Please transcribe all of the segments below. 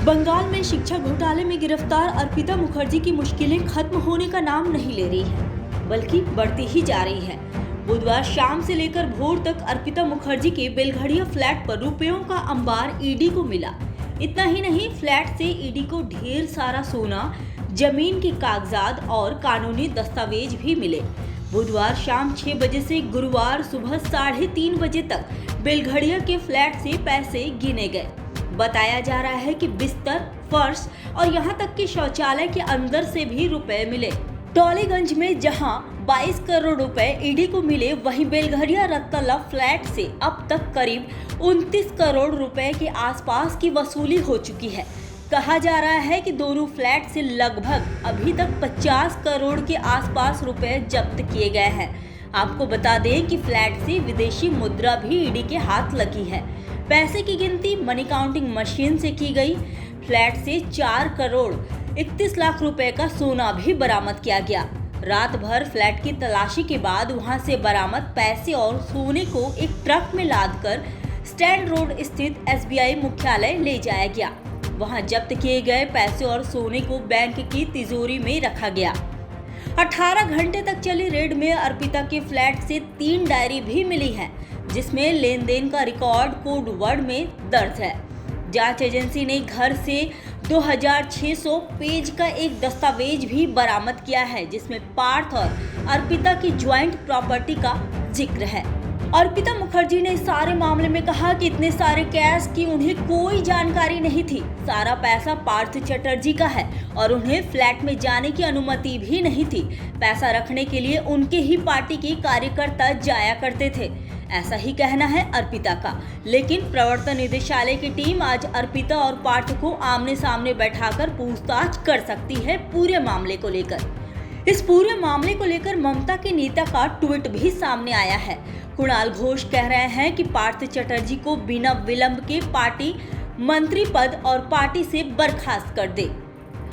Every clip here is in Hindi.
बंगाल में शिक्षा घोटाले में गिरफ्तार अर्पिता मुखर्जी की मुश्किलें खत्म होने का नाम नहीं ले रही है, बल्कि बढ़ती ही जा रही है। बुधवार शाम से लेकर भोर तक अर्पिता मुखर्जी के बेलघड़िया फ्लैट पर रुपयों का अंबार ईडी को मिला। इतना ही नहीं, फ्लैट से ईडी को ढेर सारा सोना, जमीन के कागजात और कानूनी दस्तावेज भी मिले। बुधवार शाम 6 बजे से गुरुवार सुबह 3:30 बजे तक बेलघड़िया के फ्लैट से पैसे गिने गए। बताया जा रहा है कि बिस्तर, फर्श और यहां तक कि शौचालय के अंदर से भी रुपए मिले। टॉलीगंज में जहां 22 करोड़ रुपए ईडी को मिले, वहीं बेलघड़िया रत्तला फ्लैट से अब तक करीब 29 करोड़ रुपए के आसपास की वसूली हो चुकी है। कहा जा रहा है कि दोनों फ्लैट से लगभग अभी तक 50 करोड़ के आसपास रुपए जब्त किए गए हैं। आपको बता दें कि फ्लैट से विदेशी मुद्रा भी ईडी के हाथ लगी है। पैसे की गिनती मनी काउंटिंग मशीन से की गई। फ्लैट से 4 करोड़ 31 लाख रुपए का सोना भी बरामद किया गया। रात भर फ्लैट की तलाशी के बाद वहां से बरामद पैसे और सोने को एक ट्रक में लादकर स्टैंड रोड स्थित एसबीआई मुख्यालय ले जाया गया। वहां जब्त किए गए पैसे और सोने को बैंक की तिजोरी में रखा गया। 18 घंटे तक चली रेड में अर्पिता के फ्लैट से 3 डायरी भी मिली हैं, जिसमें लेन देन का रिकॉर्ड कोड वर्ड में दर्ज है। जांच एजेंसी ने घर से 2600 पेज का एक दस्तावेज भी बरामद किया है, जिसमें पार्थ और अर्पिता की ज्वाइंट प्रॉपर्टी का जिक्र है। अर्पिता मुखर्जी ने इस सारे मामले में कहा कि इतने सारे कैश की उन्हें कोई जानकारी नहीं थी। सारा पैसा पार्थ चटर्जी का है और उन्हें फ्लैट में जाने की अनुमति भी नहीं थी। पैसा रखने के लिए उनके ही पार्टी के कार्यकर्ता जाया करते थे, ऐसा ही कहना है अर्पिता का। लेकिन प्रवर्तन निदेशालय की टीम आज अर्पिता और पार्थ को आमने सामने बैठाकर पूछताछ कर सकती है पूरे मामले को लेकर। इस पूरे मामले को लेकर ममता के नेता का ट्वीट भी सामने आया है। कुणाल घोष कह रहे हैं कि पार्थ चटर्जी को बिना विलंब के पार्टी मंत्री पद और पार्टी से बर्खास्त कर दे।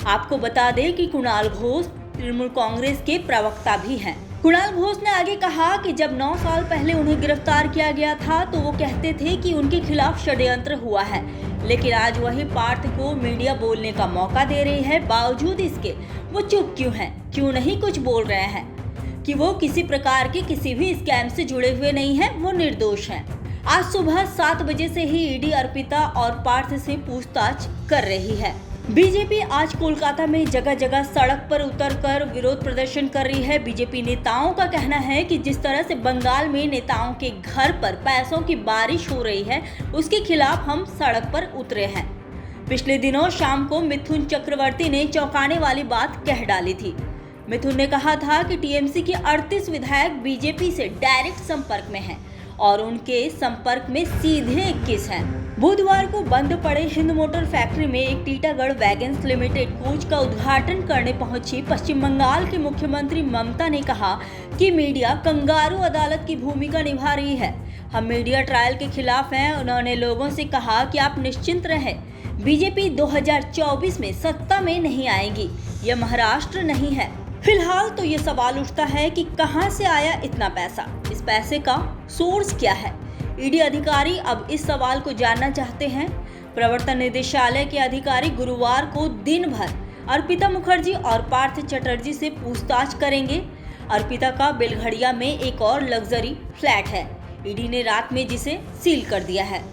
आपको बता दें कि कुणाल घोष तृणमूल कांग्रेस के प्रवक्ता भी हैं। कुणाल घोष ने आगे कहा कि जब 9 साल पहले उन्हें गिरफ्तार किया गया था तो वो कहते थे कि उनके खिलाफ षड्यंत्र हुआ है, लेकिन आज वही पार्थ को मीडिया बोलने का मौका दे रही है। बावजूद इसके वो चुप क्यों हैं? क्यों नहीं कुछ बोल रहे हैं कि वो किसी प्रकार के किसी भी स्कैम से जुड़े हुए नहीं हैं, वो निर्दोष हैं। आज सुबह 7 बजे से ही ईडी अर्पिता और पार्थ से पूछताछ कर रही है। बीजेपी आज कोलकाता में जगह जगह सड़क पर उतरकर विरोध प्रदर्शन कर रही है। बीजेपी नेताओं का कहना है कि जिस तरह से बंगाल में नेताओं के घर पर पैसों की बारिश हो रही है, उसके खिलाफ हम सड़क पर उतरे हैं। पिछले दिनों शाम को मिथुन चक्रवर्ती ने चौंकाने वाली बात कह डाली थी। मिथुन ने कहा था कि टीएमसी के 38 विधायक बीजेपी से डायरेक्ट संपर्क में हैं और उनके संपर्क में सीधे 21 हैं। बुधवार को बंद पड़े हिंद मोटर फैक्ट्री में एक टीटागढ़ वैगन्स लिमिटेड कोच का उद्घाटन करने पहुंची पश्चिम बंगाल की मुख्यमंत्री ममता ने कहा कि मीडिया कंगारू अदालत की भूमिका निभा रही है। हम मीडिया ट्रायल के खिलाफ हैं। उन्होंने लोगों से कहा कि आप निश्चिंत रहें, बीजेपी 2024 में सत्ता में नहीं आएगी, यह महाराष्ट्र नहीं है। फिलहाल तो ये सवाल उठता है कि कहां से आया इतना पैसा, इस पैसे का सोर्स क्या है। ईडी अधिकारी अब इस सवाल को जानना चाहते हैं। प्रवर्तन निदेशालय के अधिकारी गुरुवार को दिन भर अर्पिता मुखर्जी और पार्थ चटर्जी से पूछताछ करेंगे। अर्पिता का बेलघड़िया में एक और लग्जरी फ्लैट है। ईडी ने रात में जिसे सील कर दिया है।